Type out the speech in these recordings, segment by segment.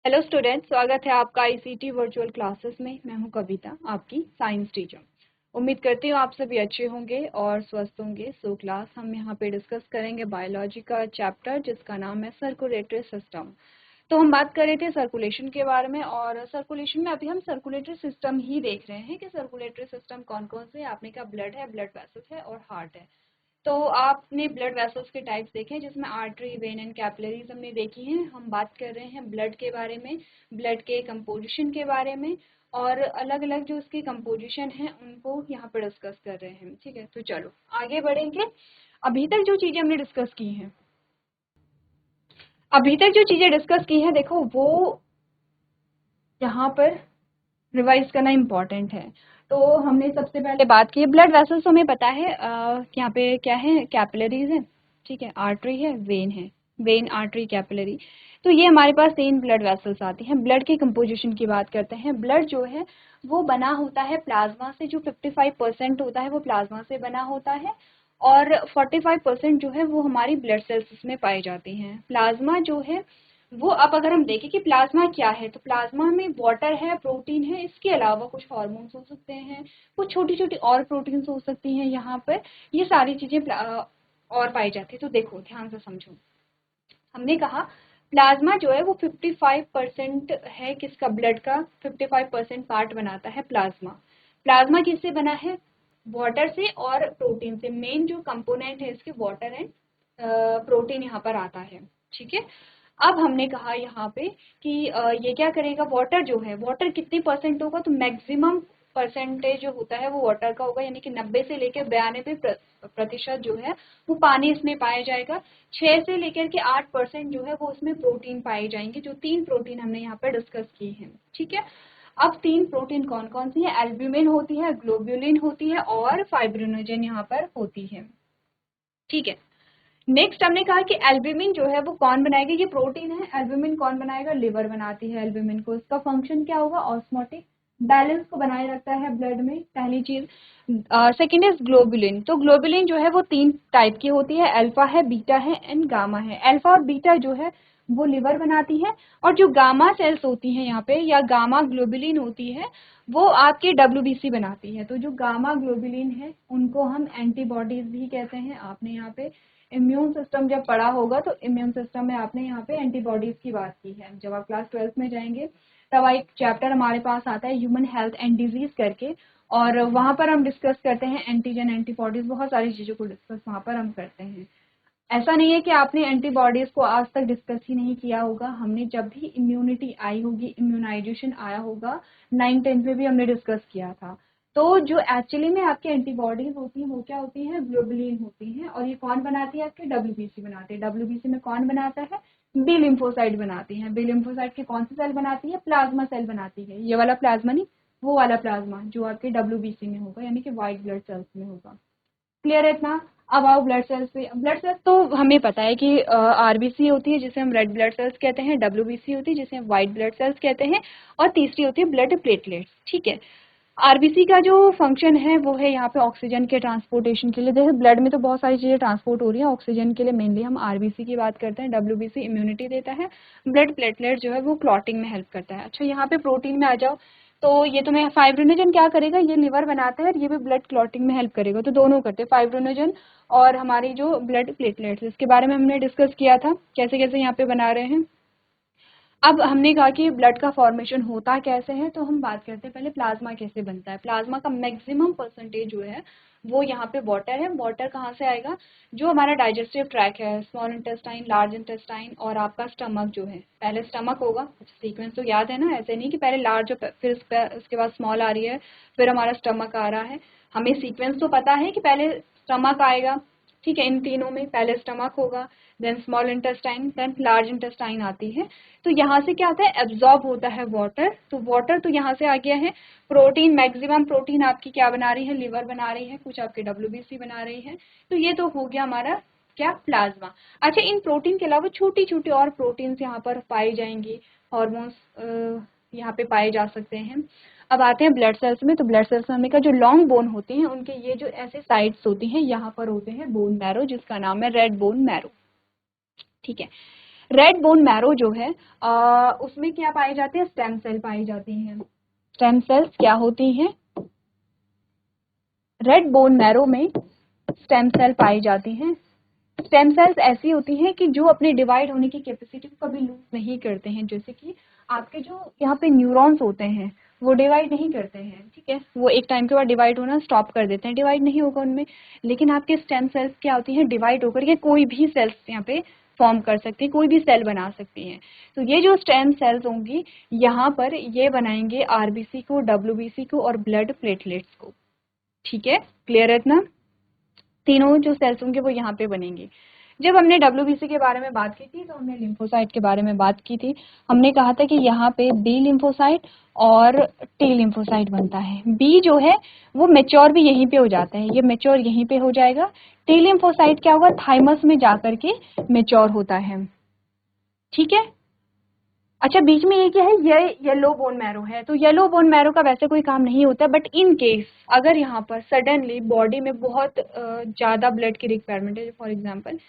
Hello student, स्वागत है आपका आईसीटी वर्चुअल क्लासेस में। मैं हूं कविता, आपकी साइंस टीचर। उम्मीद करती हूँ आप सभी अच्छे होंगे और स्वस्थ होंगे। सो क्लास हम यहाँ पे डिस्कस करेंगे बायोलॉजी का चैप्टर जिसका नाम है सर्कुलेटरी सिस्टम। तो हम बात कर रहे थे सर्कुलेशन के बारे में, और सर्कुलेशन में अभी हम सर्कुलेटरी सिस्टम ही देख रहे हैं कि सर्कुलेटरी सिस्टम कौन कौन से। आपने कहा ब्लड है, ब्लड वेसल्स है और हार्ट है। तो आपने ब्लड वेसल्स के टाइप्स देखे हैं जिसमें आर्टरी, वेन एंड कैपिलरीज हमने देखी हैं। हम बात कर रहे हैं ब्लड के बारे में, ब्लड के कंपोजिशन के बारे में, और अलग अलग जो उसकी कंपोजिशन है उनको यहाँ पर डिस्कस कर रहे हैं। ठीक है, तो चलो आगे बढ़ेंगे। अभी तक जो चीजें हमने डिस्कस की हैं, देखो वो यहाँ पर रिवाइज करना इम्पोर्टेंट है। तो हमने सबसे पहले बात की ब्लड वेसल्स। हमें पता है यहाँ पे क्या है, कैपिलरीज है, ठीक है, आर्टरी है, वेन है, वेन, आर्टरी, कैपिलरी। तो ये हमारे पास 3 ब्लड वेसल्स आती हैं। ब्लड के कंपोजिशन की बात करते हैं। ब्लड जो है वो बना होता है प्लाज्मा से, जो 55% होता है वो प्लाज्मा से बना होता है, और 45% जो है वो हमारी ब्लड सेल्स में पाई जाती हैं। प्लाज्मा जो है वो, अब अगर हम देखें कि प्लाज्मा क्या है, तो प्लाज्मा में वाटर है, प्रोटीन है, इसके अलावा कुछ हार्मोन्स हो सकते हैं, कुछ छोटी छोटी और प्रोटीन्स हो सकती हैं। यहाँ पर ये सारी चीजें और पाई जाती है। तो देखो ध्यान से समझो, हमने कहा प्लाज्मा जो है वो 55% है किसका, ब्लड का 55% पार्ट बनाता है प्लाज्मा। प्लाज्मा किससे बना है, वाटर से और प्रोटीन से। मेन जो कंपोनेंट है इसके वाटर एंड प्रोटीन यहाँ पर आता है। ठीक है, अब हमने कहा यहाँ पे कि ये क्या करेगा, वाटर जो है, वाटर कितनी परसेंट होगा, तो मैक्सिमम परसेंटेज जो होता है वो वाटर का होगा, यानी कि 90 से लेकर 92% जो है वो पानी इसमें पाया जाएगा। 6 से लेकर के 8% जो है वो उसमें प्रोटीन पाए जाएंगे, जो 3 प्रोटीन हमने यहाँ पर डिस्कस की हैं। ठीक है, अब 3 प्रोटीन कौन कौन सी है, एल्ब्यूमिन होती है, ग्लोब्यूलिन होती है और फाइब्रिनोजन यहाँ पर होती है। ठीक है, नेक्स्ट हमने कहा कि एल्ब्यूमिन जो है वो कौन बनाएगा, ये प्रोटीन है, एल्ब्यूमिन कौन बनाएगा, लिवर बनाती है एल्ब्यूमिन को। इसका फंक्शन क्या होगा, ऑस्मोटिक बैलेंस को बनाए रखता है ब्लड में, पहली चीज। Second is globulin. तो ग्लोबुलिन जो है वो 3 टाइप की होती है, अल्फा है, बीटा है एंड गामा है। अल्फा और बीटा जो है वो लिवर बनाती है, और जो गामा सेल्स होती हैं यहाँ पे, या गामा ग्लोबुलिन होती है, वो आपकी डब्ल्यूबीसी बनाती है। तो जो गामा ग्लोबुलिन है उनको हम एंटीबॉडीज भी कहते हैं। आपने यहाँ पे इम्यून सिस्टम जब पढ़ा होगा तो इम्यून सिस्टम में आपने यहाँ पे एंटीबॉडीज की बात की है। जब आप क्लास 12th में जाएंगे तब एक चैप्टर हमारे पास आता है ह्यूमन हेल्थ एंड डिजीज करके, और वहां पर हम डिस्कस करते हैं एंटीजन, एंटीबॉडीज, बहुत सारी चीजों को डिस्कस वहां पर हम करते हैं। ऐसा नहीं है कि आपने एंटीबॉडीज को आज तक डिस्कस ही नहीं किया होगा। हमने जब भी इम्यूनिटी आई होगी, इम्यूनाइजेशन आया होगा, 9th-10th में भी हमने डिस्कस किया था। तो जो एक्चुअली में आपकी एंटीबॉडीज होती हैं वो क्या होती हैं, ग्लोबुलिन होती हैं, और ये कौन बनाती है, आपके डब्ल्यूबीसी बनाते हैं। डब्ल्यूबीसी में कौन बनाता है, बी लिम्फोसाइट बनाती है। बी लिम्फोसाइट की कौन सी सेल बनाती है, प्लाज्मा सेल बनाती है। ये वाला प्लाज्मा नहीं, वो वाला प्लाज्मा जो आपके डब्ल्यूबीसी में होगा, यानी कि व्हाइट ब्लड सेल्स में होगा। क्लियर है इतना। अब आओ ब्लड सेल्स पे। ब्लड सेल्स तो हमें पता है कि आरबीसी होती है जिसे हम रेड ब्लड सेल्स कहते हैं, डब्ल्यूबीसी होती है जिसे हम व्हाइट ब्लड सेल्स कहते हैं, और तीसरी होती है ब्लड प्लेटलेट्स। ठीक है, आरबीसी का जो फंक्शन है वो है यहाँ पे ऑक्सीजन के ट्रांसपोर्टेशन के लिए। जैसे ब्लड में तो बहुत सारी चीजें ट्रांसपोर्ट हो रही है, ऑक्सीजन के लिए मेनली हम आरबीसी की बात करते हैं। डब्ल्यूबीसी इम्यूनिटी देता है, ब्लड प्लेटलेट जो है वो क्लॉटिंग में हेल्प करता है। अच्छा, यहाँ पे प्रोटीन में आ जाओ, तो ये तो मैं फाइब्रिनोजन क्या करेगा, ये लिवर बनाता है और ये भी ब्लड क्लॉटिंग में हेल्प करेगा। तो दोनों करते हैं, फाइब्रिनोजन और हमारी जो ब्लड प्लेटलेट्स, इसके बारे में हमने डिस्कस किया था कैसे कैसे यहाँ पे बना रहे हैं। अब हमने कहा कि ब्लड का फॉर्मेशन होता कैसे है, तो हम बात करते हैं पहले प्लाज्मा कैसे बनता है। प्लाज्मा का मैक्सिमम परसेंटेज जो है वो यहाँ पे वाटर है। वाटर कहाँ से आएगा, जो हमारा डाइजेस्टिव ट्रैक है, स्मॉल इंटेस्टाइन, लार्ज इंटेस्टाइन और आपका स्टमक जो है, पहले स्टमक होगा। सीक्वेंस तो याद है ना, ऐसे नहीं कि पहले लार्ज फिर उसके बाद स्मॉल आ रही है, फिर हमारा स्टमक आ रहा है। हमें सीक्वेंस तो पता है कि पहले स्टमक आएगा। ठीक है, इन तीनों में पहले स्टमक होगा, then small intestine, then large intestine आती है। तो यहाँ से क्या होता है, एब्जॉर्ब होता है वाटर। तो वाटर तो यहाँ से आ गया है। प्रोटीन, मैक्सिमम प्रोटीन आपकी क्या बना रही है, लिवर बना रही है, कुछ आपके डब्ल्यूबीसी बना रही है। तो ये तो हो गया हमारा क्या, प्लाज्मा। अच्छा, इन प्रोटीन के अलावा छोटी छोटी और प्रोटीन्स यहाँ पर पाई जाएंगी, हॉर्मोन्स यहाँ पे पाए जा सकते हैं। अब आते हैं ब्लड सेल्स में। तो ब्लड सेल्स में हमने कहा जो लॉन्ग बोन होती हैं उनके ये जो ऐसे साइड्स होती हैं, यहाँ पर होते हैं बोन मैरो, जिसका नाम है रेड बोन मैरो। ठीक है, रेड बोन मैरो जो है उसमें क्या पाए जाते हैं, स्टेम सेल पाई जाती हैं। स्टेम सेल्स क्या होती हैं, रेड बोन मैरो में स्टेम सेल पाई जाती हैं। स्टेम सेल्स ऐसी होती हैं कि जो अपने डिवाइड होने की कैपेसिटी को कभी लूज नहीं करते हैं, जैसे कि आपके जो यहाँ पे न्यूरॉन्स होते हैं वो डिवाइड नहीं करते हैं, ठीक है, वो एक टाइम के बाद डिवाइड होना स्टॉप कर देते हैं, डिवाइड नहीं होगा उनमें। लेकिन आपके स्टेम सेल्स क्या होती हैं, डिवाइड होकर के कोई भी सेल्स यहाँ पे फॉर्म कर सकती है, कोई भी सेल बना सकती हैं। तो ये जो स्टेम सेल्स होंगी यहाँ पर ये बनाएंगे आरबीसी को, डब्ल्यूबीसी को और ब्लड प्लेटलेट्स को, ठीक है, क्लियर है इतना। तीनों जो सेल्स होंगे वो यहाँ पे बनेंगे। जब हमने डब्ल्यूबीसी के बारे में बात की थी तो हमने लिम्फोसाइट के बारे में बात की थी। हमने कहा था कि यहाँ पे बी लिम्फोसाइट और टी लिम्फोसाइट बनता है। बी जो है वो मेच्योर भी यहीं पे हो जाता है, ये मेच्योर यहीं पे हो जाएगा। टी लिम्फोसाइट क्या होगा, थाइमस में जाकर के मेच्योर होता है, ठीक है। अच्छा, बीच में ये क्या है, ये येलो बोन मैरो है, तो येलो बोन मैरो का वैसे कोई काम नहीं होता, बट इन केस अगर यहाँ पर सडनली बॉडी में बहुत ज़्यादा ब्लड की रिक्वायरमेंट है, फॉर एग्जांपल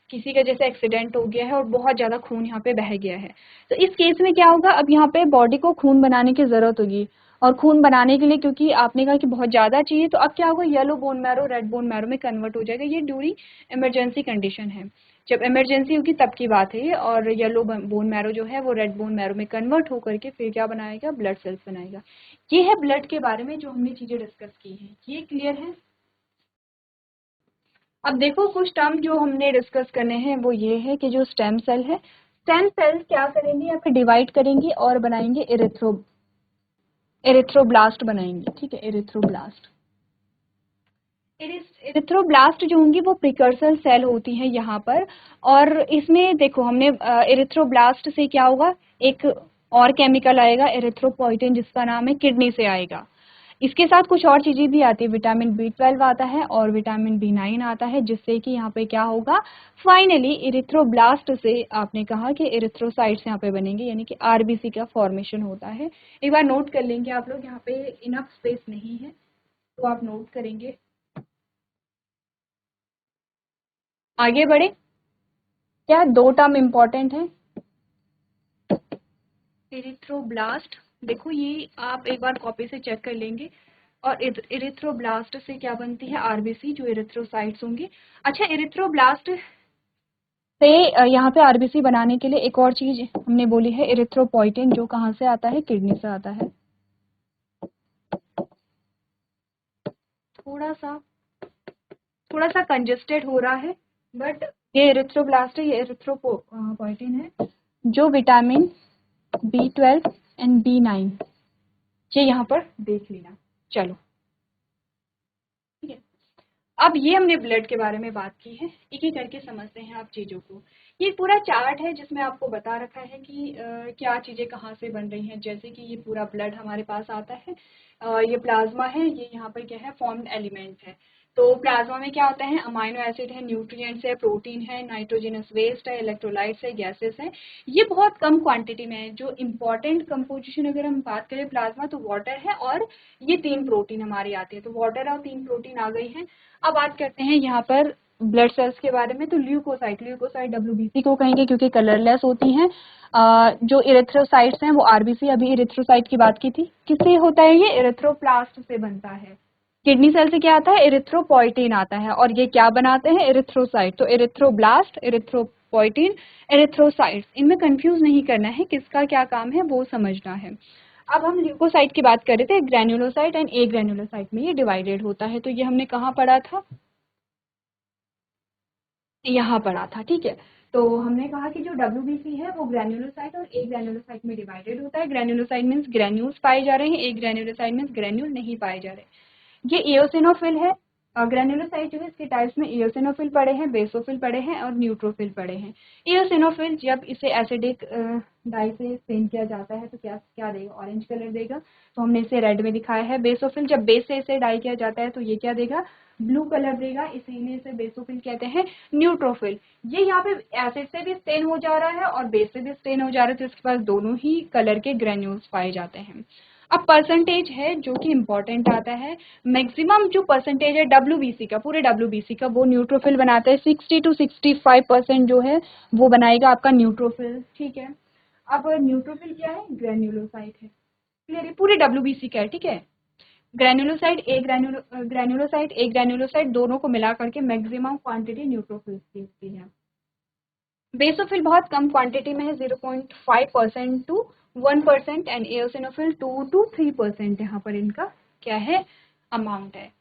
किसी का जैसे एक्सीडेंट हो गया है और बहुत ज़्यादा खून यहाँ पे बह गया है, तो इस केस में क्या होगा, अब यहाँ पे बॉडी को खून बनाने की ज़रूरत होगी, और खून बनाने के लिए क्योंकि आपने कहा कि बहुत ज़्यादा चाहिए, तो अब क्या होगा, yellow bone marrow red bone marrow में कन्वर्ट हो जाएगा। ये ड्यूरिंग इमरजेंसी कंडीशन है, जब इमरजेंसी होगी तब की बात है ये। और येलो बोन मैरो जो है वो रेड बोन मैरो में कन्वर्ट होकर के फिर क्या बनाएगा, ब्लड सेल्स बनाएगा। ये है ब्लड के बारे में जो हमने चीजें डिस्कस की हैं, ये क्लियर है। अब देखो कुछ टर्म जो हमने डिस्कस करने हैं वो ये है कि जो स्टेम सेल है, स्टेम सेल्स क्या करेंगे, यहाँ पे डिवाइड करेंगे और बनाएंगे एरिथ्रोब्लास्ट बनाएंगे, ठीक है, एरिथ्रोब्लास्ट। एरिथ्रोब्लास्ट जो होंगी वो प्रिकर्सर सेल होती हैं यहाँ पर। और इसमें देखो हमने एरिथ्रोब्लास्ट से क्या होगा, एक और केमिकल आएगा एरिथ्रोपोइटिन, जिसका नाम है किडनी से आएगा। इसके साथ कुछ और चीजें भी आती है, विटामिन B12 आता है और विटामिन B9 आता है, जिससे कि यहाँ पे क्या होगा, फाइनली एरिथ्रोब्लास्ट से आपने कहा कि एरिथ्रोसाइट्स यहाँ पे बनेंगे, यानी कि आरबीसी का फॉर्मेशन होता है। एक बार नोट कर लेंगे आप लोग, यहाँ पे इनफ स्पेस नहीं है तो आप नोट करेंगे। आगे बढ़े, क्या दो टर्म इम्पोर्टेंट है, एरिथ्रोब्लास्ट, देखो ये आप एक बार कॉपी से चेक कर लेंगे। और एरिथ्रोब्लास्ट से क्या बनती है, आरबीसी, जो एरिथ्रोसाइट्स होंगी। अच्छा, एरिथ्रोब्लास्ट से यहाँ पे आरबीसी बनाने के लिए एक और चीज हमने बोली है, एरिथ्रोपोइटिन, जो कहाँ से आता है, किडनी से आता है। थोड़ा सा कंजेस्टेड हो रहा है, बट ये एरिथ्रोब्लास्ट है, ये एरिथ्रोपोइटिन है, जो विटामिन B12 एंड B9 ये यहाँ पर देख लेना। चलो ठीक है, अब ये हमने ब्लड के बारे में बात की है, एक एक करके समझते हैं आप चीज़ों को। ये पूरा चार्ट है जिसमें आपको बता रखा है कि क्या चीज़ें कहाँ से बन रही हैं, जैसे कि ये पूरा ब्लड हमारे पास आता है, ये प्लाज्मा है, ये यहाँ पर क्या है, फॉर्म्ड एलिमेंट है। तो प्लाज्मा में क्या होता है, अमाइनो एसिड है, न्यूट्रिएंट्स है, प्रोटीन है, नाइट्रोजनस वेस्ट है, इलेक्ट्रोलाइट्स है, गैसेस है। ये बहुत कम क्वांटिटी में है। जो इम्पोर्टेंट कंपोजिशन अगर हम बात करें प्लाज्मा, तो वाटर है और ये 3 प्रोटीन हमारी आती है, तो वाटर और 3 प्रोटीन आ गई हैं। अब बात करते हैं यहाँ पर ब्लड सेल्स के बारे में। तो ल्यूकोसाइट, डब्ल्यूबीसी को कहेंगे क्योंकि कलरलेस होती हैं। जो इरिथ्रोसाइट्स हैं वो आरबीसी, अभी इरिथ्रोसाइट की बात की थी, किससे होता है, ये इरिथ्रोप्लास्ट से बनता है। किडनी सेल से क्या आता है, इरिथ्रोपोइटिन आता है, और ये क्या बनाते हैं, इरिथ्रोसाइट। तो इरिथ्रोब्लास्ट, इरिथ्रोपोइटिन, इरिथ्रोसाइट्स, इनमें कंफ्यूज नहीं करना है, किसका क्या काम है वो समझना है। अब हम ल्यूकोसाइट की बात कर रहे थे, ग्रैन्युलोसाइट एंड ए ग्रैन्युलोसाइट में ये डिवाइडेड होता है। तो ये हमने कहाँ पढ़ा था, यहाँ पढ़ा था, ठीक है। तो हमने कहा कि जो डब्ल्यूबीसी है वो ग्रैन्युलोसाइट और ए ग्रैन्युलोसाइट में डिवाइडेड होता है। ग्रैन्युलोसाइट मीन्स ग्रैन्यूल्स पाए जा रहे हैं, ए ग्रैन्युलोसाइट मीन्स ग्रैन्यूल नहीं पाए जा रहे। ये एओसिनोफिल है। ग्रैन्युलोसाइट जो है इसके टाइप्स में एओसिनोफिल पड़े हैं, बेसोफिल पड़े हैं और न्यूट्रोफिल पड़े हैं। एओसिनोफिल जब इसे एसिडिक डाई से स्टेन किया जाता है तो क्या क्या देगा, ऑरेंज कलर देगा, तो हमने इसे रेड में दिखाया है। बेसोफिल जब बेस से इसे डाई किया जाता है तो ये क्या देगा, ब्लू कलर देगा, इसीलिए इसे बेसोफिल कहते हैं। न्यूट्रोफिल, ये यहाँ पे एसिड से भी स्टेन हो जा रहा है और बेस से भी स्टेन हो जा रहा है, तो इसके पास दोनों ही कलर के ग्रेन्यूल्स पाए जाते हैं। अब परसेंटेज है जो कि इम्पोर्टेंट आता है। मैक्सिमम जो परसेंटेज है डब्ल्यूबीसी का, पूरे डब्ल्यूबीसी का, वो न्यूट्रोफिल बनाता है। 60 to 65% जो है वो बनाएगा आपका न्यूट्रोफिल। ठीक है, अब न्यूट्रोफिल क्या है? ग्रेन्युलोसाइट है। क्लियर है? पूरे डब्ल्यूबीसी का है। ठीक है, ग्रेन्युलोसाइट दोनों को मिला करके मैक्सिमम क्वांटिटी न्यूट्रोफिल्स की होती है। बेसोफिल बहुत कम क्वांटिटी में है, 0.5% to 1%, एंड एओसिनोफिल 2 to 3% यहाँ पर इनका क्या है? अमाउंट है।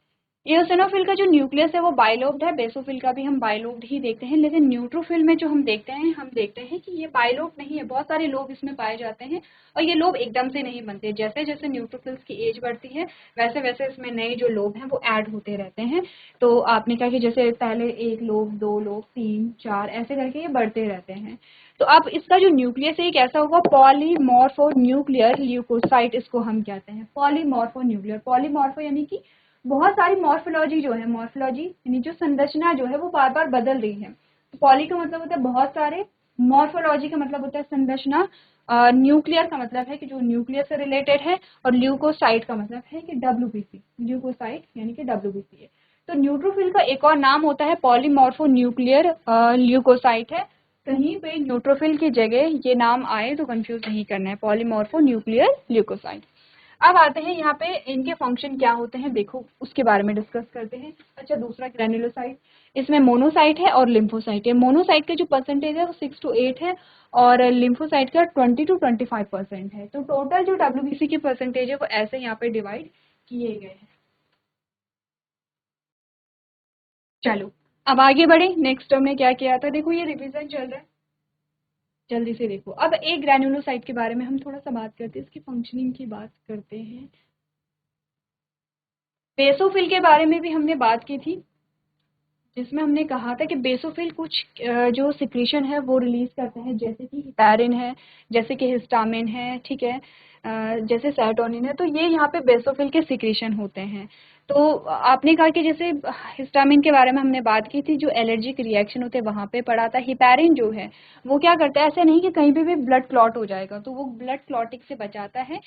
एओसिनोफिल का जो न्यूक्लियस है वो बाइलोब्ड है, बेसोफिल का भी हम बाइलोब्ड ही देखते हैं, लेकिन न्यूट्रोफिल में जो हम देखते हैं कि ये बाइलोब्ड नहीं है, बहुत सारे लोब इसमें पाए जाते हैं और ये लोब एकदम से नहीं बनते। जैसे जैसे न्यूट्रोफिल्स की एज बढ़ती है वैसे वैसे इसमें नए जो लोब हैं वो ऐड होते रहते हैं। तो आपने कहा कि जैसे पहले 1 लोब, 2 लोब, 3, 4 ऐसे करके ये बढ़ते रहते हैं। तो अब इसका जो न्यूक्लियस है एक ऐसा होगा, पॉलीमॉर्फो न्यूक्लियर ल्यूकोसाइट इसको हम कहते हैं। पॉलीमॉर्फो न्यूक्लियर, पॉलीमॉर्फो यानी कि बहुत सारी मॉर्फोलॉजी जो है, मॉर्फोलॉजी यानी जो संरचना जो है वो बार बार बदल रही है। तो पॉली का मतलब होता है बहुत सारे, मॉर्फोलॉजी का मतलब होता है संरचना, न्यूक्लियर का मतलब है कि जो न्यूक्लियर से रिलेटेड है, और ल्यूकोसाइट का मतलब है कि डब्ल्यूबीसी, ल्यूकोसाइट यानी कि डब्ल्यूबीसी है। तो न्यूट्रोफिल का एक और नाम होता है पॉलीमॉर्फो न्यूक्लियर ल्यूकोसाइट है। कहीं पे न्यूट्रोफिल की जगह ये नाम आए तो कंफ्यूज नहीं करना है, पॉलीमॉर्फो न्यूक्लियर ल्यूकोसाइट। अब आते हैं यहाँ पे इनके फंक्शन क्या होते हैं, देखो उसके बारे में डिस्कस करते हैं। अच्छा, दूसरा ग्रैन्युलोसाइट, इसमें मोनोसाइट है और लिम्फोसाइट है। मोनोसाइट का जो परसेंटेज है वो 6 to 8 है और लिम्फोसाइट का 20 to 25% है। तो टोटल जो डब्ल्यूबीसी की परसेंटेज है वो ऐसे यहाँ पे डिवाइड किए गए हैं। चलो अब आगे बढ़े, नेक्स्ट टर्म ने क्या किया था, देखो ये रिवीजन चल रहा है, जल्दी से देखो। अब एक ग्रैन्युलोसाइट के बारे में हम थोड़ा सा बात करते हैं, इसकी फंक्शनिंग की बात करते हैं। बेसोफिल के बारे में भी हमने बात की थी, जिसमें हमने कहा था कि बेसोफिल कुछ जो सिक्रीशन है वो रिलीज करते हैं, जैसे कि हिपैरिन है, जैसे कि हिस्टामिन है, ठीक है, जैसे सेरोटोनिन है। तो ये यहाँ पे बेसोफिल के सिक्रीशन होते हैं। तो आपने कहा कि जैसे हिस्टामिन के बारे में हमने बात की थी, जो एलर्जिक रिएक्शन होते हैं वहाँ पे पड़ा था। हिपैरिन जो है वो क्या करता है, ऐसे नहीं कि कहीं भी ब्लड क्लॉट हो जाएगा, तो वो ब्लड क्लॉटिंग से बचाता है।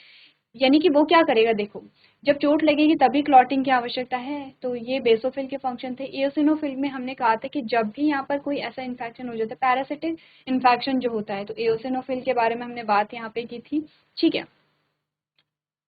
यानी कि वो क्या करेगा, देखो जब चोट लगेगी तभी क्लॉटिंग की आवश्यकता है। तो ये बेसोफिल के फंक्शन थे। एओसिनोफिल में हमने कहा था कि जब भी यहाँ पर कोई ऐसा इन्फेक्शन हो जाता है, पैरासिटिक इन्फेक्शन जो होता है, तो एओसिनोफिल के बारे में हमने बात यहाँ पे की थी। ठीक है,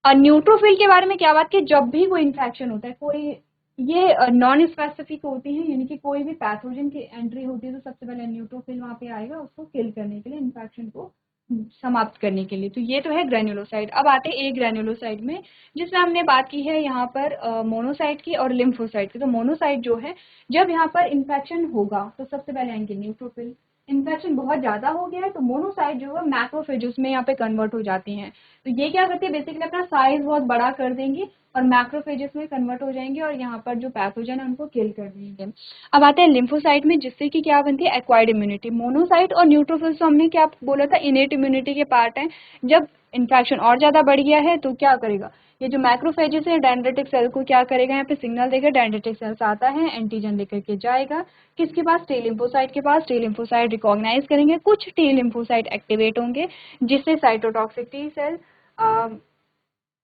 और न्यूट्रोफिल के बारे में क्या बात की, जब भी कोई इन्फेक्शन होता है, कोई ये नॉन स्पेसिफिक होती है, यानी कि कोई भी पैथोजन की एंट्री होती है तो सबसे पहले न्यूट्रोफिल वहाँ पे आएगा उसको किल करने के लिए, इन्फेक्शन को समाप्त करने के लिए। तो ये तो है ग्रेन्युलोसाइड। अब आते हैं एक ग्रेन्युलोसाइड में, जिसमें हमने बात की है यहाँ पर मोनोसाइट की और लिम्फोसाइट की। तो मोनोसाइट जो है, जब यहाँ पर इन्फेक्शन होगा तो सबसे पहले आएंगे न्यूट्रोफिल। इन्फेक्शन बहुत ज्यादा हो गया है तो मोनोसाइट जो है मैक्रोफेज में यहाँ पे कन्वर्ट हो जाती हैं। तो ये क्या करती है, बेसिकली अपना साइज बहुत बड़ा कर देंगी और मैक्रोफेजेस में कन्वर्ट हो जाएंगे और यहाँ पर जो पैथोजन है उनको किल कर देंगे। अब आते हैं लिम्फोसाइट में, जिससे कि क्या बनती है, एक्वायर्ड इम्यूनिटी। मोनोसाइट और न्यूट्रोफिल्स तो हमने क्या बोला था, इनेट इम्यूनिटी के पार्ट हैं। जब इन्फेक्शन और ज्यादा बढ़ गया है तो क्या करेगा, ये जो मैक्रोफेजेस है डेंड्रिटिक सेल को क्या करेगा, यहाँ पे सिग्नल देगा, डेंड्रिटिक सेल्स आता है, एंटीजन लेकर के जाएगा किसके पास, टी लिम्फोसाइट के पास। टी लिम्फोसाइट रिकॉग्नाइज करेंगे, कुछ टी लिम्फोसाइट एक्टिवेट होंगे, जिससे cytotoxic T cell,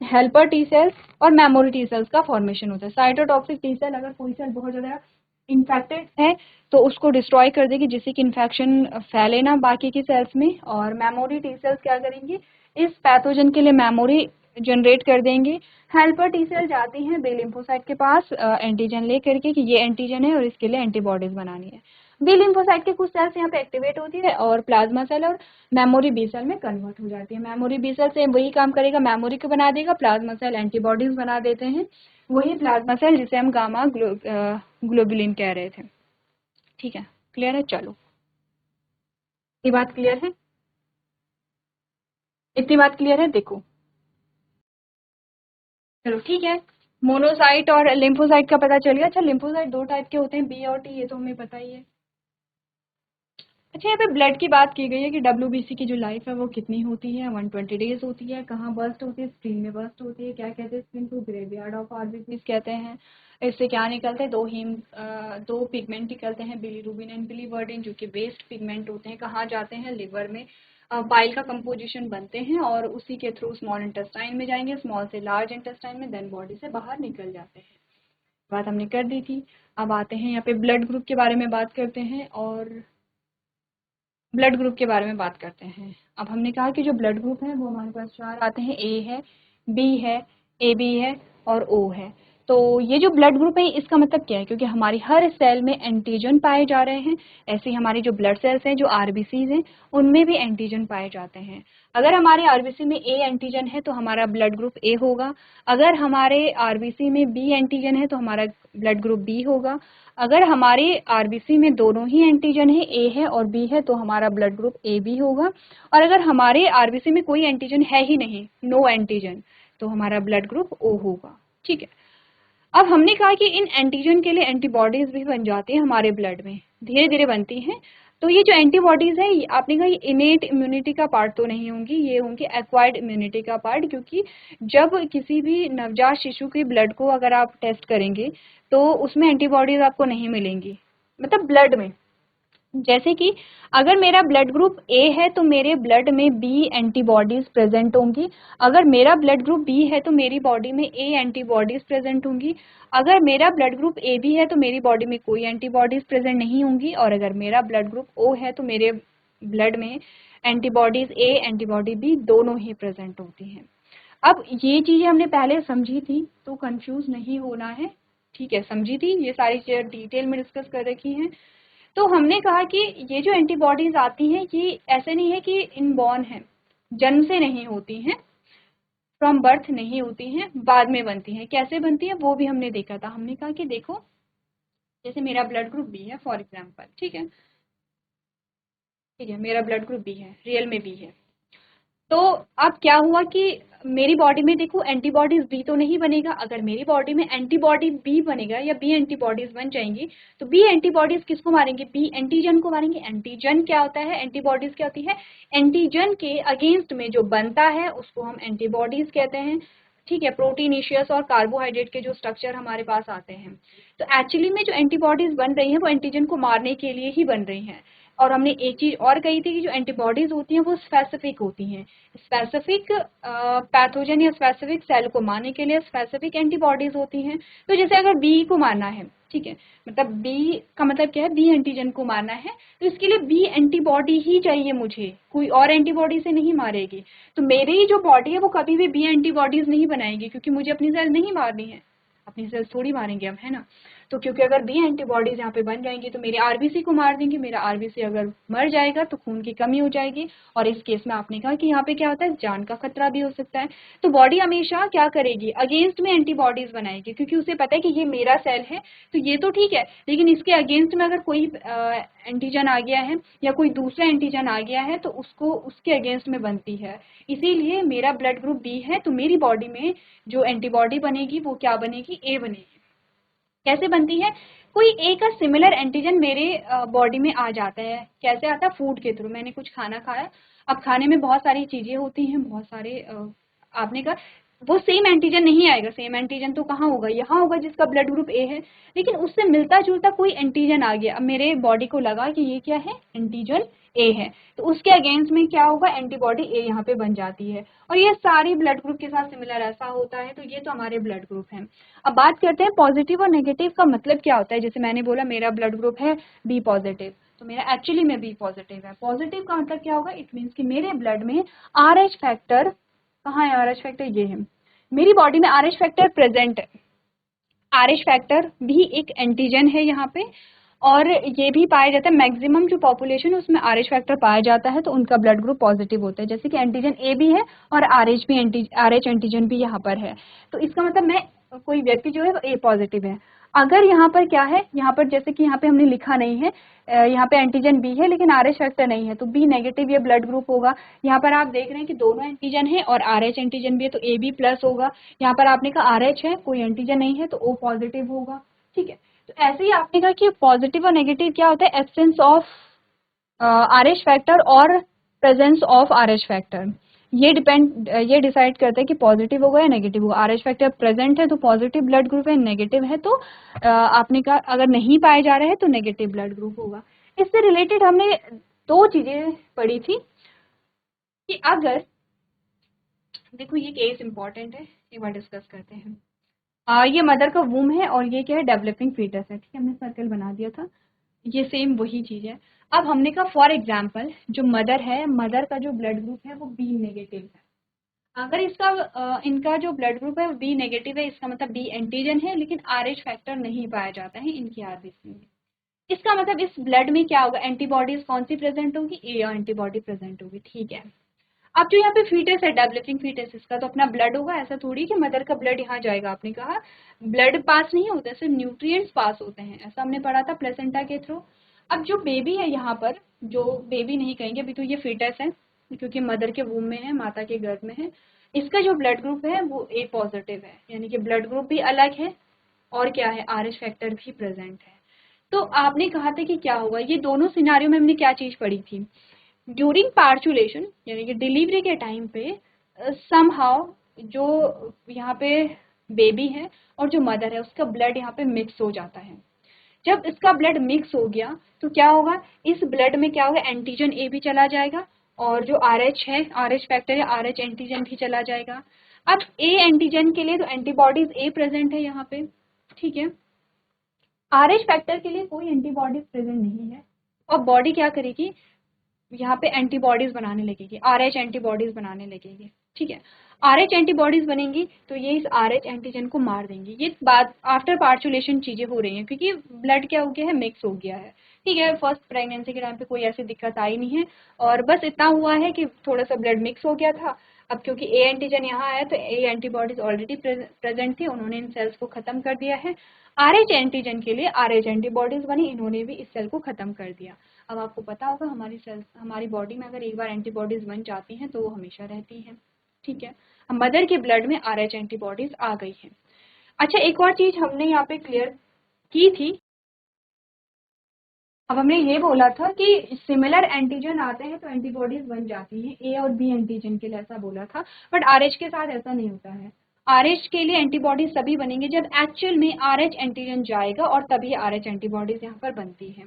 helper T cells और मेमोरी टी सेल्स का फॉर्मेशन होता है। साइटोटॉक्सिक टी सेल, अगर कोई सेल बहुत ज़्यादा इन्फेक्टेड है तो उसको डिस्ट्रॉय कर देगी, जिससे कि इन्फेक्शन फैले ना बाकी की सेल्स में। और मेमोरी टी सेल्स क्या करेंगी, इस पैथोजन के लिए मेमोरी जनरेट कर देंगे। हेल्पर टी सेल जाती हैं बी लिम्फोसाइट के पास एंटीजन ले करके कि ये एंटीजन है और इसके लिए एंटीबॉडीज बनानी है। बी लिम्फोसाइट के कुछ सेल्स यहाँ पे एक्टिवेट होती है और प्लाज्मा सेल और मेमोरी बी सेल में कन्वर्ट हो जाती है। मेमोरी बी सेल से वही काम करेगा, मेमोरी को बना देगा, प्लाज्मा सेल एंटीबॉडीज बना देते हैं, वही प्लाज्मा सेल जिसे हम गामा ग्लोबुलिन कह रहे थे। ठीक है, क्लियर है, चलो ये बात क्लियर है, इतनी बात क्लियर है, देखो चलो ठीक है। मोनोसाइट और लिम्फोसाइट का पता चल गया। अच्छा, लिम्फोसाइट दो टाइप के होते हैं, बी और टी, ये तो हमें पता ही है। अच्छा, यहाँ पे ब्लड की बात की गई है कि डब्ल्यूबीसी की जो लाइफ है वो कितनी होती है, 120 डेज होती है। कहाँ बर्स्ट होती है, स्क्रीन में बर्स्ट होती है। क्या कहते हैं, स्क्रीन को ग्रेवयार्ड ऑफ आरबीसीज कहते हैं। इससे क्या निकलते हैं, दो पिगमेंट निकलते हैं, बिलीरुबिन एंड बिलीवर्डिन, जो कि वेस्ट पिगमेंट होते हैं। कहाँ जाते हैं, लिवर में बाइल का कंपोजिशन बनते हैं और उसी के थ्रू स्मॉल इंटेस्टाइन में जाएंगे, स्मॉल से लार्ज इंटेस्टाइन में, देन बॉडी से बाहर निकल जाते हैं। बात हमने कर दी थी। अब आते हैं यहाँ पे ब्लड ग्रुप के बारे में बात करते हैं और ब्लड ग्रुप के बारे में बात करते हैं। अब हमने कहा कि जो ब्लड ग्रुप है वो हमारे पास 4 आते हैं, ए है, बी है, ए बी है और ओ है। तो ये जो ब्लड ग्रुप है इसका मतलब क्या है, क्योंकि हमारी हर सेल में एंटीजन पाए जा रहे हैं, ऐसे ही हमारी जो ब्लड सेल्स हैं, जो आरबीसीज हैं, उनमें भी एंटीजन पाए जाते हैं। अगर हमारे आरबीसी में ए एंटीजन है तो हमारा ब्लड ग्रुप ए होगा, अगर हमारे आरबीसी में बी एंटीजन है तो हमारा ब्लड ग्रुप बी होगा, अगर हमारे आरबीसी में दोनों ही एंटीजन है, ए है और बी है, तो हमारा ब्लड ग्रुप ए बी होगा, और अगर हमारे आरबीसी में कोई एंटीजन है ही नहीं, नो एंटीजन, तो हमारा ब्लड ग्रुप ओ होगा। ठीक है। अब हमने कहा कि इन एंटीजन के लिए एंटीबॉडीज भी बन जाती है हमारे ब्लड में, धीरे धीरे बनती हैं। तो ये जो एंटीबॉडीज है, आपने कहा ये इनेट इम्यूनिटी का पार्ट तो नहीं होंगी, ये होंगी एक्वायर्ड इम्यूनिटी का पार्ट, क्योंकि जब किसी भी नवजात शिशु के ब्लड को अगर आप टेस्ट करेंगे तो उसमें एंटीबॉडीज आपको नहीं मिलेंगी, मतलब ब्लड में। जैसे कि अगर मेरा ब्लड ग्रुप ए है तो मेरे ब्लड में बी एंटीबॉडीज प्रेजेंट होंगी, अगर मेरा ब्लड ग्रुप बी है तो मेरी बॉडी में ए एंटीबॉडीज प्रेजेंट होंगी, अगर मेरा ब्लड ग्रुप ए बी है तो मेरी बॉडी में कोई एंटीबॉडीज प्रेजेंट नहीं होंगी, और अगर मेरा ब्लड ग्रुप ओ है तो मेरे ब्लड में एंटीबॉडीज ए एंटीबॉडी बी दोनों ही प्रेजेंट होती हैं। अब ये चीजें हमने पहले समझी थी तो कंफ्यूज नहीं होना है, ठीक है, समझी थी, ये सारी चीजें डिटेल में डिस्कस कर रखी हैं। तो हमने कहा कि ये जो एंटीबॉडीज आती हैं ये ऐसे नहीं है कि इनबॉर्न है, जन्म से नहीं होती हैं, फ्रॉम बर्थ नहीं होती हैं, बाद में बनती हैं। कैसे बनती है वो भी हमने देखा था। हमने कहा कि देखो, जैसे मेरा ब्लड ग्रुप बी है फॉर एग्जाम्पल, ठीक है, ठीक है, मेरा ब्लड ग्रुप बी है, रियल में बी है। तो अब क्या हुआ कि मेरी बॉडी में देखो एंटीबॉडीज बी तो नहीं बनेगा, अगर मेरी बॉडी में एंटीबॉडी बी बनेगा या बी एंटीबॉडीज बन जाएंगी तो बी एंटीबॉडीज किसको मारेंगे, बी एंटीजन को मारेंगे। एंटीजन क्या होता है, एंटीबॉडीज क्या होती है, एंटीजन के अगेंस्ट में जो बनता है उसको हम एंटीबॉडीज कहते हैं। ठीक है, प्रोटीनेशियस और कार्बोहाइड्रेट के जो स्ट्रक्चर हमारे पास आते हैं, तो एक्चुअली में जो एंटीबॉडीज बन रही हैं वो एंटीजन को मारने के लिए ही बन रही हैं। और हमने एक चीज और कही थी कि जो एंटीबॉडीज होती हैं वो स्पेसिफिक होती हैं, स्पेसिफिक पैथोजन या स्पेसिफिक सेल को मारने के लिए स्पेसिफिक एंटीबॉडीज होती हैं। तो जैसे अगर बी को मारना है, ठीक है, मतलब बी का मतलब क्या है, बी एंटीजन को मारना है, तो इसके लिए बी एंटीबॉडी ही चाहिए मुझे, कोई और एंटीबॉडी से नहीं मारेगी। तो मेरी जो बॉडी है वो कभी भी बी एंटीबॉडीज नहीं बनाएगी, क्योंकि मुझे अपनी सेल नहीं मारनी है, अपनी सेल्स थोड़ी मारेंगे हम, है ना। तो क्योंकि अगर बी एंटीबॉडीज यहाँ पे बन जाएंगी तो मेरे आरबीसी को मार देंगे, मेरा आरबीसी अगर मर जाएगा तो खून की कमी हो जाएगी, और इस केस में आपने कहा कि यहाँ पे क्या होता है, जान का खतरा भी हो सकता है। तो बॉडी हमेशा क्या करेगी, अगेंस्ट में एंटीबॉडीज बनाएगी, क्योंकि उसे पता है कि ये मेरा सेल है तो ये तो ठीक है, लेकिन इसके अगेंस्ट में अगर कोई एंटीजन आ गया है या कोई दूसरा एंटीजन आ गया है तो उसको उसके अगेंस्ट में बनती है। इसीलिए मेरा ब्लड ग्रुप बी है तो मेरी बॉडी में जो एंटीबॉडी बनेगी वो क्या बनेगी, ए बनेगी। कैसे बनती है, कोई एक का सिमिलर एंटीजन मेरे बॉडी में आ जाता है, कैसे आता है, फूड के थ्रू। मैंने कुछ खाना खाया, अब खाने में बहुत सारी चीजें होती हैं, बहुत सारे आपने कहा वो सेम एंटीजन नहीं आएगा, सेम एंटीजन तो कहाँ होगा, यहाँ होगा जिसका ब्लड ग्रुप ए है, लेकिन उससे मिलता जुलता कोई एंटीजन आ गया। अब मेरे बॉडी को लगा कि ये क्या है, एंटीजन ए है, तो उसके अगेंस्ट में क्या होगा, एंटीबॉडी ए यहाँ पे बन जाती है। और ये सारी ब्लड ग्रुप के साथ सिमिलर ऐसा होता है। तो ये तो हमारे ब्लड ग्रुप हैं। अब बात करते हैं पॉजिटिव और नेगेटिव का मतलब क्या होता है। जैसे मैंने बोला मेरा ब्लड ग्रुप है बी पॉजिटिव, तो मेरा एक्चुअली में बी पॉजिटिव है। पॉजिटिव का मतलब क्या होगा, इट मीन्स कि मेरे ब्लड में आरएच फैक्टर, कहाँ है आरएच फैक्टर, ये है, मेरी बॉडी में आरएच फैक्टर प्रेजेंट है। आरएच फैक्टर भी एक एंटीजन है यहाँ पे, और ये भी पाया जाता है, मैक्सिमम जो पॉपुलेशन है उसमें आरएच फैक्टर पाया जाता है, तो उनका ब्लड ग्रुप पॉजिटिव होता है। जैसे कि एंटीजन ए भी है और आरएच भी, आरएच एंटीजन भी यहाँ पर है, तो इसका मतलब मैं, कोई व्यक्ति जो है वो ए पॉजिटिव है। अगर यहाँ पर क्या है, यहाँ पर जैसे कि यहाँ पे हमने लिखा नहीं है, यहाँ पे एंटीजन बी है लेकिन आरएच फैक्टर नहीं है, तो बी नेगेटिव ये ब्लड ग्रुप होगा। यहाँ पर आप देख रहे हैं कि दोनों एंटीजन है और आरएच एंटीजन भी है, तो ए बी प्लस होगा। यहाँ पर आपने कहा आरएच है, कोई एंटीजन नहीं है, तो ओ पॉजिटिव होगा। ठीक है, तो ऐसे ही आपने कहा कि पॉजिटिव और नेगेटिव क्या होता है, एब्सेंस ऑफ आरएच फैक्टर और प्रेजेंस ऑफ आरएच फैक्टर, ये डिसाइड करता है कि पॉजिटिव होगा या नेगेटिव होगा। आरएच फैक्टर प्रेजेंट है तो पॉजिटिव ब्लड ग्रुप है, नेगेटिव है तो आपने कहा अगर नहीं पाए जा रहे हैं तो नेगेटिव ब्लड ग्रुप होगा। इससे रिलेटेड हमने दो चीजें पढ़ी थी, कि अगर देखो ये केस इंपॉर्टेंट है, एक बार डिस्कस करते हैं। ये मदर का वूम है और ये क्या है, डेवलपिंग फीटस है, ठीक है, हमने सर्कल बना दिया था, ये सेम वही चीज है। अब हमने कहा फॉर एग्जाम्पल जो मदर है, मदर का जो ब्लड ग्रुप है वो बी नेगेटिव है। अगर इसका इनका जो ब्लड ग्रुप है वो बी नेगेटिव है, इसका मतलब बी एंटीजन है, लेकिन आरएच फैक्टर नहीं पाया जाता है इनकी आरबीसी में। इसका मतलब इस ब्लड में क्या होगा, एंटीबॉडीज कौन सी प्रेजेंट होगी, ए एंटीबॉडी प्रेजेंट होगी, ठीक है। अब जो यहाँ पे फीटस है, डेवलपिंग फीटस, इसका तो अपना ब्लड होगा, ऐसा थोड़ी कि मदर का ब्लड यहाँ जाएगा, आपने कहा ब्लड पास नहीं होता, सिर्फ न्यूट्रिएंट्स पास होते हैं, ऐसा हमने पढ़ा था प्लेसेंटा के थ्रू। अब जो बेबी है यहाँ पर, जो बेबी नहीं कहेंगे अभी, तो ये फीटस है क्योंकि मदर के वूम में है, माता के गर्भ में है। इसका जो ब्लड ग्रुप है वो ए पॉजिटिव है, यानी कि ब्लड ग्रुप भी अलग है और क्या है, आरएच फैक्टर भी प्रेजेंट है। तो आपने कहा था कि क्या होगा, ये दोनों सिनारियों में हमने क्या चीज पढ़ी थी, ड्यूरिंग पार्चुलेशन यानी कि डिलीवरी के टाइम पे समहाउ जो यहाँ पे बेबी है और जो मदर है उसका ब्लड यहाँ पे मिक्स हो जाता है। जब इसका ब्लड मिक्स हो गया तो क्या होगा, इस ब्लड में क्या होगा, एंटीजन ए भी चला जाएगा और जो आरएच है, आरएच फैक्टर है, आरएच एंटीजन भी चला जाएगा। अब ए एंटीजन के लिए तो एंटीबॉडीज ए प्रेजेंट है यहाँ पे, ठीक है। आरएच फैक्टर के लिए कोई एंटीबॉडीज प्रेजेंट नहीं है और बॉडी क्या करेगी, यहाँ पे एंटीबॉडीज बनाने लगेगी, आरएच एंटीबॉडीज बनाने लगेगी, ठीक है। आरएच एंटीबॉडीज बनेंगी तो ये इस आरएच एंटीजन को मार देंगी। ये बात आफ्टर पार्चुलेशन चीजें हो रही हैं क्योंकि ब्लड क्या हो गया है, मिक्स हो गया है, ठीक है। फर्स्ट प्रेगनेंसी के टाइम पे कोई ऐसी दिक्कत आई नहीं है और बस इतना हुआ है कि थोड़ा सा ब्लड मिक्स हो गया था। अब क्योंकि ए एंटीजन यहाँ आया तो ए एंटीबॉडीज ऑलरेडी प्रेजेंट थी, उन्होंने इन सेल्स को खत्म कर दिया है। आरएच एंटीजन के लिए आरएच एंटीबॉडीज बनी, इन्होंने भी इस सेल को खत्म कर दिया। अब आपको पता होगा हमारी सेल्स, हमारी बॉडी में अगर एक बार एंटीबॉडीज बन जाती हैं तो वो हमेशा रहती हैं, ठीक है। अब मदर के ब्लड में आरएच एंटीबॉडीज आ गई हैं। अच्छा, एक और चीज हमने यहाँ पे क्लियर की थी, अब हमने ये बोला था कि सिमिलर एंटीजन आते हैं तो एंटीबॉडीज बन जाती हैं, ए और बी एंटीजन के लिए ऐसा बोला था, बट आरएच के साथ ऐसा नहीं होता है। आरएच के लिए एंटीबॉडीज तभी बनेंगे जब एक्चुअल में आरएच एंटीजन जाएगा और तभी आरएच एंटीबॉडीज यहाँ पर बनती है।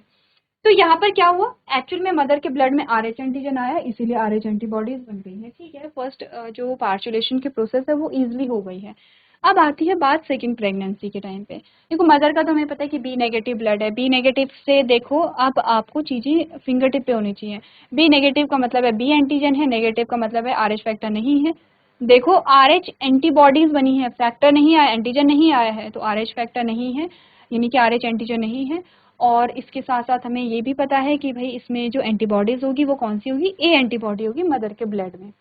तो यहाँ पर क्या हुआ, एक्चुअल में मदर के ब्लड में आरएच एंटीजन आया, इसीलिए आरएच एंटीबॉडीज बन गई है, ठीक है। फर्स्ट जो पार्चुलेशन की प्रोसेस है वो इजीली हो गई है। अब आती है बात सेकंड प्रेगनेंसी के टाइम पे। देखो मदर का तो हमें पता है कि बी नेगेटिव ब्लड है, बी नेगेटिव से देखो अब आपको चीजें फिंगर टिप पे होनी चाहिए। बी नेगेटिव का मतलब है बी एंटीजन है, नेगेटिव का मतलब है आरएच फैक्टर नहीं है। देखो आरएच एंटीबॉडीज बनी है, फैक्टर नहीं आया, एंटीजन नहीं आया है, तो आरएच फैक्टर नहीं है, यानी कि आरएच एंटीजन नहीं है। और इसके साथ साथ हमें ये भी पता है कि भाई इसमें जो एंटीबॉडीज होगी वो कौन सी होगी, ए एंटीबॉडी होगी मदर के ब्लड में।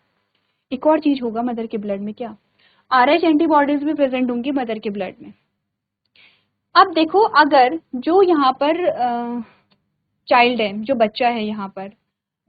एक और चीज होगा मदर के ब्लड में, क्या, आरएच एंटीबॉडीज भी प्रेजेंट होंगी मदर के ब्लड में। अब देखो अगर जो यहाँ पर चाइल्ड है, जो बच्चा है यहाँ पर,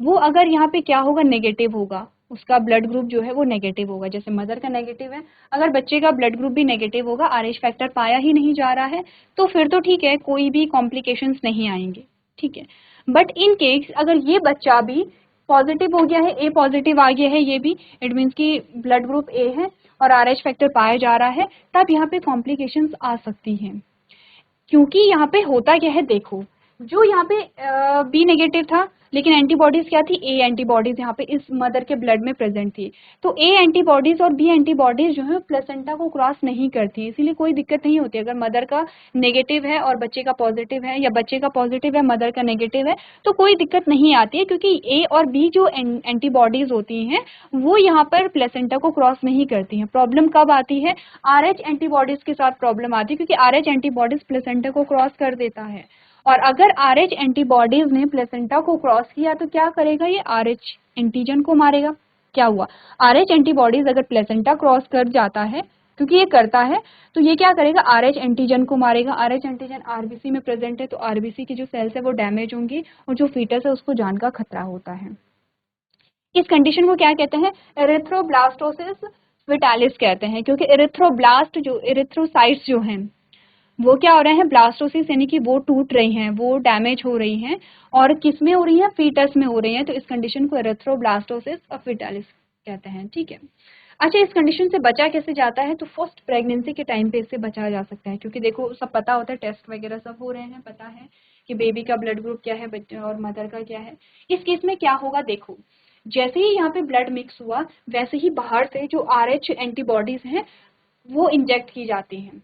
वो अगर यहाँ पे क्या होगा, नेगेटिव होगा, उसका ब्लड ग्रुप जो है वो नेगेटिव होगा, जैसे मदर का नेगेटिव है, अगर बच्चे का ब्लड ग्रुप भी नेगेटिव होगा, आरएच फैक्टर पाया ही नहीं जा रहा है, तो फिर तो ठीक है, कोई भी कॉम्प्लिकेशंस नहीं आएंगे, ठीक है। बट इन केस अगर ये बच्चा भी पॉजिटिव हो गया है, ए पॉजिटिव आ गया है ये भी, इट मीन्स कि ब्लड ग्रुप ए है और आरएच फैक्टर पाया जा रहा है, तब यहाँ पे कॉम्प्लिकेशंस आ सकती हैं। क्योंकि यहाँ पे होता क्या है, देखो जो यहाँ पे बी नेगेटिव था लेकिन एंटीबॉडीज क्या थी, ए एंटीबॉडीज यहाँ पे इस मदर के ब्लड में प्रेजेंट थी, तो ए एंटीबॉडीज और बी एंटीबॉडीज जो है प्लेसेंटा को क्रॉस नहीं करती, इसीलिए कोई दिक्कत नहीं होती। अगर मदर का नेगेटिव है और बच्चे का पॉजिटिव है, या बच्चे का पॉजिटिव है मदर का नेगेटिव है, तो कोई दिक्कत नहीं आती है, क्योंकि ए और बी जो एंटीबॉडीज होती हैं वो यहाँ पर प्लेसेंटा को क्रॉस नहीं करती हैं। प्रॉब्लम कब आती है, आरएच एंटीबॉडीज के साथ प्रॉब्लम आती है, क्योंकि आरएच एंटीबॉडीज प्लेसेंटा को क्रॉस कर देता है, और अगर आरएच एंटीबॉडीज ने प्लेसेंटा को क्रॉस किया तो क्या करेगा, ये आरएच एंटीजन को मारेगा। क्या हुआ, आरएच एंटीबॉडीज अगर प्लेसेंटा क्रॉस कर जाता है, क्योंकि ये करता है, तो ये क्या करेगा, आरएच एंटीजन को मारेगा। आरएच एंटीजन आरबीसी में प्रेजेंट है तो आरबीसी की जो सेल्स है वो डैमेज होंगी और जो फीटस है उसको जान का खतरा होता है। इस कंडीशन को क्या कहते हैं, एरिथ्रोब्लास्टोसिस विटालिस कहते हैं, क्योंकि एरिथ्रोब्लास्ट जो एरिथ्रोसाइट्स जो हैं वो क्या हो रहे हैं, ब्लास्टोसिस यानी कि वो टूट रही हैं, वो डैमेज हो रही हैं, और किस में हो रही हैं, फीटस में हो रही हैं, तो इस कंडीशन को एरिथ्रोब्लास्टोसिस ऑफ फीटालिस कहते हैं, ठीक है। अच्छा, इस कंडीशन से बचा कैसे जाता है, तो फर्स्ट प्रेगनेंसी के टाइम पे इससे बचा जा सकता है, क्योंकि देखो सब पता होता है, टेस्ट वगैरह सब हो रहे हैं, पता है कि बेबी का ब्लड ग्रुप क्या है बच्चे और मदर का क्या है। इस केस में क्या होगा, देखो जैसे ही यहाँ पे ब्लड मिक्स हुआ वैसे ही बाहर से जो RH एंटीबॉडीज हैं वो इंजेक्ट की जाती हैं,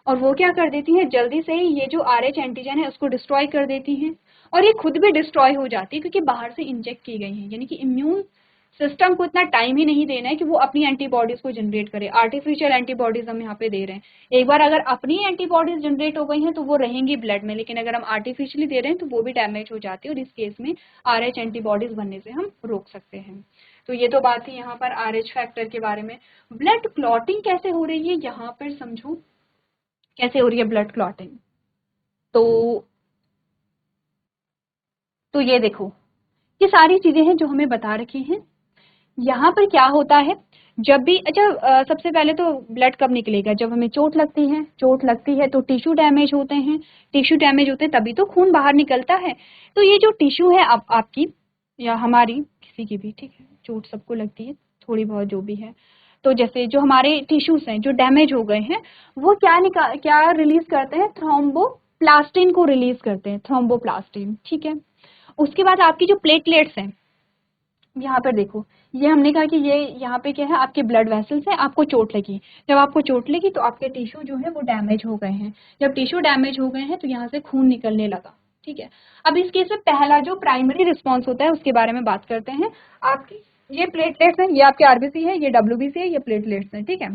और वो क्या कर देती हैं, जल्दी से ही ये जो RH एंटीजन है उसको डिस्ट्रॉय कर देती हैं, और ये खुद भी डिस्ट्रॉय हो जाती है क्योंकि बाहर से इंजेक्ट की गई हैं। यानी कि इम्यून सिस्टम को इतना टाइम ही नहीं देना है कि वो अपनी एंटीबॉडीज को जनरेट करे। आर्टिफिशियल एंटीबॉडीज हम यहाँ पे दे रहे हैं। एक बार अगर अपनी एंटीबॉडीज जनरेट हो गई हैं तो वो रहेंगी ब्लड में, लेकिन अगर हम आर्टिफिशियली दे रहे हैं तो वो भी डैमेज हो जाती है, और इस केस में RH एंटीबॉडीज बनने से हम रोक सकते हैं। तो ये तो बात थी यहाँ पर RH फैक्टर के बारे में। ब्लड क्लॉटिंग कैसे हो रही है यहाँ पर समझो, कैसे हो रही है ब्लड क्लॉटिंग। तो ये देखो, ये सारी चीजें हैं जो हमें बता रखी हैं। यहाँ पर क्या होता है, जब भी सबसे पहले तो ब्लड कब निकलेगा, जब हमें चोट लगती है। चोट लगती है तो टिश्यू डैमेज होते हैं, टिश्यू डैमेज होते हैं तभी तो खून बाहर निकलता है। तो ये जो टिश्यू है आपकी या हमारी, किसी की भी, ठीक है, चोट सबको लगती है थोड़ी बहुत जो भी है। तो जैसे जो हमारे टिश्यूज हैं जो डैमेज हो गए हैं वो क्या रिलीज करते हैं, थ्रोम्बोप्लास्टिन को रिलीज करते हैं, थ्रोम्बोप्लास्टिन, ठीक है। उसके बाद आपकी जो प्लेटलेट्स हैं, यहाँ पर देखो, ये हमने कहा कि ये यहाँ पे क्या है, आपके ब्लड वेसल्स हैं, आपको चोट लगी। जब आपको चोट लगी तो आपके टिश्यू जो है वो डैमेज हो गए हैं। जब टिश्यू डैमेज हो गए हैं तो यहाँ से खून निकलने लगा, ठीक है। अब इस केस में पहला जो प्राइमरी रिस्पॉन्स होता है उसके बारे में बात करते हैं। आपकी ये प्लेटलेट्स हैं, ये आपके RBC है, ये WBC है, ये प्लेटलेट्स हैं, ठीक है।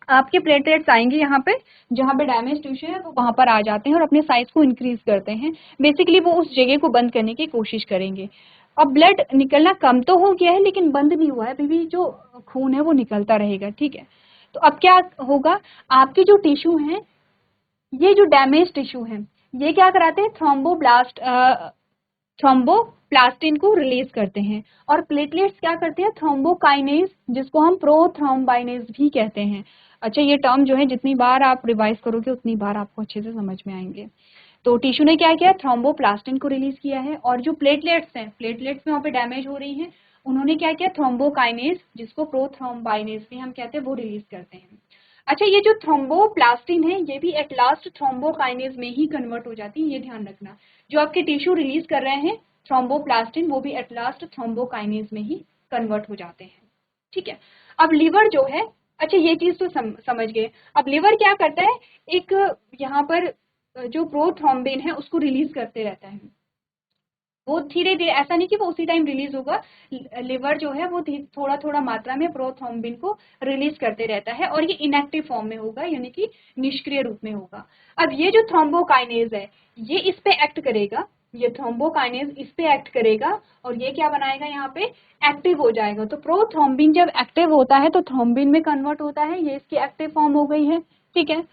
आपके प्लेटलेट्स आएंगे यहाँ पे, जहाँ पे डैमेज टिश्यू है वो वहां पर आ जाते हैं और अपने साइज को इंक्रीज करते हैं। बेसिकली वो उस जगह को बंद करने की कोशिश करेंगे। अब ब्लड निकलना कम तो हो गया है लेकिन बंद नहीं हुआ है, अभी भी जो खून है वो निकलता रहेगा, ठीक है। तो अब क्या होगा, आपके जो टिश्यू हैं, ये जो डैमेज टिश्यू है, ये क्या कराते हैं, थ्रोम्बोप्लास्टिन को रिलीज करते हैं। और प्लेटलेट्स क्या करते हैं, थ्रोम्बोकाइनेज, जिसको हम प्रोथ्रोम्बाइनेज भी कहते हैं। अच्छा, ये टर्म जो है जितनी बार आप रिवाइज करोगे उतनी बार आपको अच्छे से समझ में आएंगे। तो टिश्यू ने क्या किया, थ्रोम्बोप्लास्टिन को रिलीज किया है, और जो प्लेटलेट्स हैं, प्लेटलेट्स में वहाँ पे डैमेज हो रही हैं, उन्होंने क्या किया, थ्रोम्बोकाइनेज, जिसको प्रोथ्रोम्बाइनेज भी हम कहते हैं, वो रिलीज करते हैं। अच्छा, ये जो थ्रोम्बोप्लास्टिन है ये भी एट लास्ट थ्रोम्बोकाइनेज में ही कन्वर्ट हो जाती है, ये ध्यान रखना। जो आपके टिश्यू रिलीज कर रहे हैं थ्रोम्बोप्लास्टिन, वो भी एट लास्ट थ्रोम्बोकाइनेज में ही कन्वर्ट हो जाते हैं, ठीक है। अब लिवर जो है, अच्छा ये चीज तो समझ गए। अब लिवर क्या करता है, एक यहाँ पर जो प्रोथ्रोम्बिन है उसको रिलीज करते रहता है। वो धीरे धीरे, ऐसा नहीं कि वो उसी टाइम रिलीज होगा, लिवर जो है वो थोड़ा थोड़ा मात्रा में प्रोथ्रोम्बिन को रिलीज करते रहता है, और ये इनएक्टिव फॉर्म में होगा, यानी कि निष्क्रिय रूप में होगा। अब ये जो थ्रोम्बोकाइनेज है ये इस पे एक्ट करेगा, ये थ्रोम्बोकाइनेज इस पे एक्ट करेगा, और ये क्या बनाएगा, यहाँ पे एक्टिव हो जाएगा। तो प्रोथ्रोम्बिन जब एक्टिव होता है तो थ्रोम्बिन में कन्वर्ट होता है, ये इसकी एक्टिव फॉर्म हो गई है, ठीक है।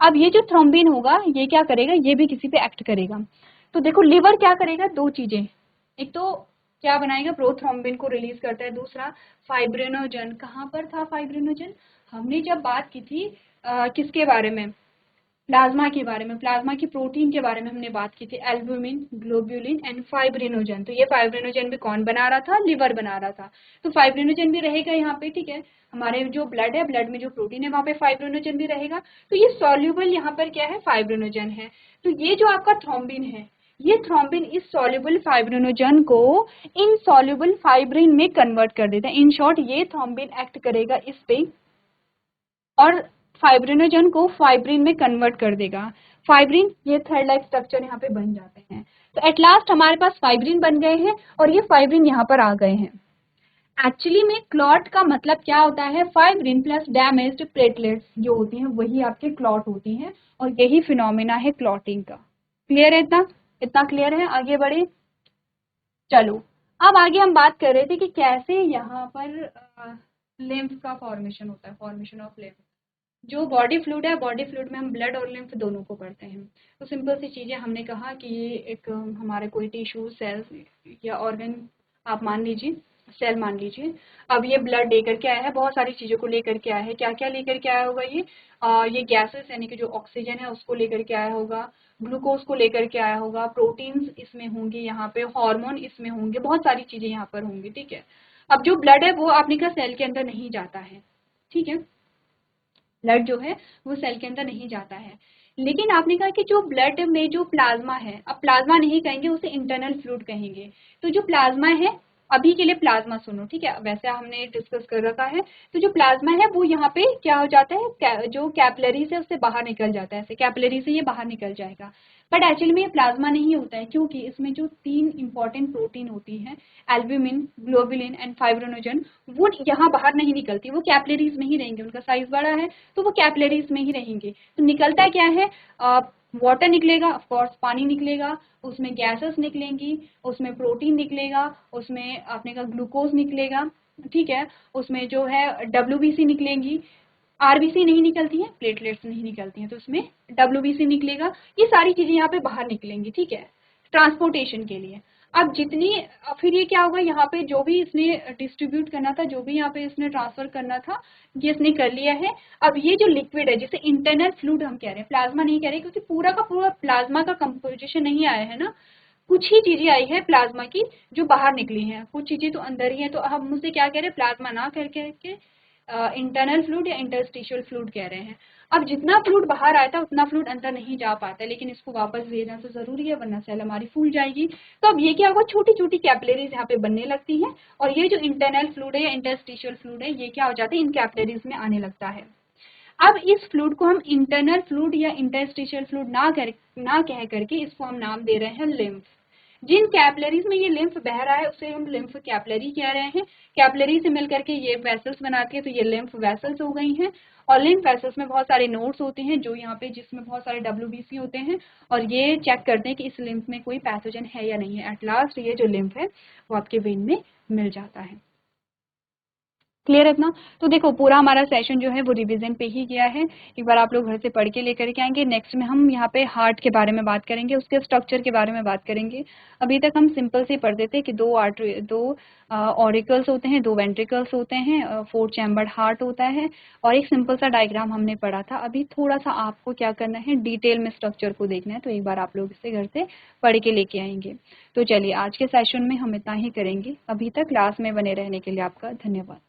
अब ये जो थ्रोम्बिन होगा ये क्या करेगा, ये भी किसी पे एक्ट करेगा। तो देखो लिवर क्या करेगा, दो चीजें, एक तो क्या बनाएगा, प्रोथ्रोम्बिन को रिलीज करता है, दूसरा फाइब्रिनोजन। कहाँ पर था फाइब्रिनोजन, हमने जब बात की थी किसके बारे में, प्लाज्मा के बारे में, प्लाज्मा की प्रोटीन के बारे में हमने बात की थी, एल्बुमिन, ग्लोब्यूलिन एंड फाइब्रिनोजन। तो ये फाइब्रिनोजन भी कौन बना रहा था, लिवर बना रहा था। तो फाइब्रिनोजन भी रहेगा यहाँ पे, ठीक है। हमारे जो ब्लड है, ब्लड में जो प्रोटीन है वहाँ पे फाइब्रिनोजन भी रहेगा। तो ये सॉल्युबल यहाँ पर क्या है, फाइब्रिनोजन है। तो ये जो आपका थ्रोम्बिन है, ये थ्रोम्बिन इस सॉल्युबल फाइब्रिनोजन को इनसॉल्युबल फाइब्रिन में कन्वर्ट कर देता है। इन शॉर्ट ये थ्रोम्बिन एक्ट करेगा इस पे और फाइब्रिनोजन को फाइब्रिन में कन्वर्ट कर देगा। फाइब्रिन, ये थर्ड लाइक स्ट्रक्चर यहाँ पे बन जाते हैं। तो एट लास्ट हमारे पास फाइब्रिन बन गए हैं और ये फाइब्रिन यहाँ पर आ गए हैं। एक्चुअली में क्लॉट का मतलब क्या होता है, फाइब्रिन प्लस डैमेज्ड प्लेटलेट्स जो होती हैं वही आपके क्लॉट होती हैं, और यही फिनोमिना है क्लॉटिंग का। क्लियर है, इतना इतना क्लियर है, आगे बढ़े। चलो अब आगे हम बात कर रहे थे कि कैसे यहाँ पर लिम्फ का फॉर्मेशन होता है, फॉर्मेशन ऑफ लिम्फ। जो बॉडी फ्लूइड है, बॉडी फ्लूइड में हम ब्लड और लिम्फ दोनों को पढ़ते हैं। तो सिंपल सी चीज़ें हमने कहा कि ये एक हमारे कोई टिश्यू, सेल्स या ऑर्गन आप मान लीजिए, सेल मान लीजिए। अब ये ब्लड लेकर के आया है, बहुत सारी चीज़ों को लेकर के आया है। क्या क्या लेकर के आया होगा ये गैसेस यानी कि जो ऑक्सीजन है उसको लेकर के आया होगा, ग्लूकोज को लेकर के आया होगा, प्रोटीन्स इसमें होंगे, यहाँ पे हार्मोन इसमें होंगे, बहुत सारी चीज़ें यहाँ पर होंगी, ठीक है। अब जो ब्लड है वो आपने कहा सेल के अंदर नहीं जाता है, ठीक है, ब्लड जो है वो सेल के अंदर नहीं जाता है। लेकिन आपने कहा कि जो ब्लड में जो प्लाज्मा है, अब प्लाज्मा नहीं कहेंगे उसे इंटरनल फ्लूइड कहेंगे। तो जो प्लाज्मा है अभी के लिए प्लाज्मा सुनो, ठीक है, वैसे हमने डिस्कस कर रखा है। तो जो प्लाज्मा है वो यहाँ पे क्या हो जाता है, जो कैपिलरी से उससे बाहर निकल जाता है, ऐसे कैपिलरी से ये बाहर निकल जाएगा। बट एक्चुअली में ये प्लाज्मा नहीं होता है, क्योंकि इसमें जो 3 इंपॉर्टेंट प्रोटीन होती हैं, एल्ब्यूमिन, ग्लोबुलिन एंड फाइब्रिनोजन, वो यहाँ बाहर नहीं निकलती, वो कैपिलरीज में ही रहेंगे, उनका साइज बड़ा है तो वो कैपिलरीज में ही रहेंगे। तो निकलता क्या है, वाटर निकलेगा, ऑफ कोर्स पानी निकलेगा, उसमें गैसेस निकलेंगी, उसमें प्रोटीन निकलेगा, उसमें अपने का ग्लूकोज निकलेगा, ठीक है, उसमें जो है डब्ल्यूबीसी निकलेंगी, आरबीसी नहीं निकलती है, प्लेटलेट्स नहीं निकलती हैं, तो उसमें डब्ल्यूबीसी निकलेगा। ये सारी चीजें यहाँ पे बाहर निकलेंगी, ठीक है, ट्रांसपोर्टेशन के लिए। अब जितनी, फिर ये क्या होगा, यहाँ पे जो भी इसने डिस्ट्रीब्यूट करना था, जो भी यहाँ पे इसने ट्रांसफर करना था, ये इसने कर लिया है। अब ये जो लिक्विड है, जिसे इंटरनल फ्लूइड हम कह रहे हैं, प्लाज्मा नहीं कह रहे, क्योंकि पूरा का पूरा प्लाज्मा का कंपोजिशन नहीं आया है ना, कुछ ही चीजें आई है प्लाज्मा की जो बाहर निकली हैं, कुछ चीजें तो अंदर ही हैं। तो हम मुझसे क्या कह रहे हैं, प्लाज्मा ना करके इंटरनल फ्लूइड या इंटरस्टिशियल फ्लूइड कह रहे हैं। अब जितना फ्लूइड बाहर आया था उतना फ्लूइड अंदर नहीं जा पाता, लेकिन इसको वापस भेजना तो जरूरी है, वरना सेल हमारी फूल जाएगी। तो अब ये क्या होगा, छोटी छोटी कैपिलरीज यहाँ पे बनने लगती हैं, और ये जो इंटरनल फ्लूइड है या इंटरस्टिशियल फ्लूइड है, ये क्या हो जाता है, इन कैपिलरीज में आने लगता है। अब इस फ्लूइड को हम इंटरनल फ्लूइड या इंटरस्टिशियल फ्लूइड ना कह करके इसको हम नाम दे रहे हैं लिम्फ। जिन कैपिलरीज में ये लिम्फ बह रहा है उसे हम लिम्फ कैपिलरी कह रहे हैं। कैपिलरी से मिलकर के ये वेसल्स बनाती है, तो ये लिम्फ वेसल्स हो गई हैं। और लिम्फ वेसल्स में बहुत सारे नोड्स होते हैं, जो यहाँ पे जिसमें बहुत सारे डब्ल्यूबीसी होते हैं, और ये चेक करते हैं कि इस लिम्फ में कोई पैथोजन है या नहीं है। एट लास्ट ये जो लिम्फ है वो आपके वेन में मिल जाता है। क्लियर है इतना? तो देखो पूरा हमारा सेशन जो है वो रिवीजन पे ही गया है। एक बार आप लोग घर से पढ़ के लेकर के आएंगे। नेक्स्ट में हम यहाँ पे हार्ट के बारे में बात करेंगे, उसके स्ट्रक्चर के बारे में बात करेंगे। अभी तक हम सिंपल से पढ़ देते कि दो ऑरिकल्स होते हैं, 2 वेंट्रिकल्स होते हैं, 4 चैम्बर्ड हार्ट होता है, और एक सिंपल सा डायग्राम हमने पढ़ा था। अभी थोड़ा सा आपको क्या करना है, डिटेल में स्ट्रक्चर को देखना है, तो एक बार आप लोग इसे घर से पढ़ के लेके आएंगे। तो चलिए आज के सेशन में हम इतना ही करेंगे। अभी तक क्लास में बने रहने के लिए आपका धन्यवाद।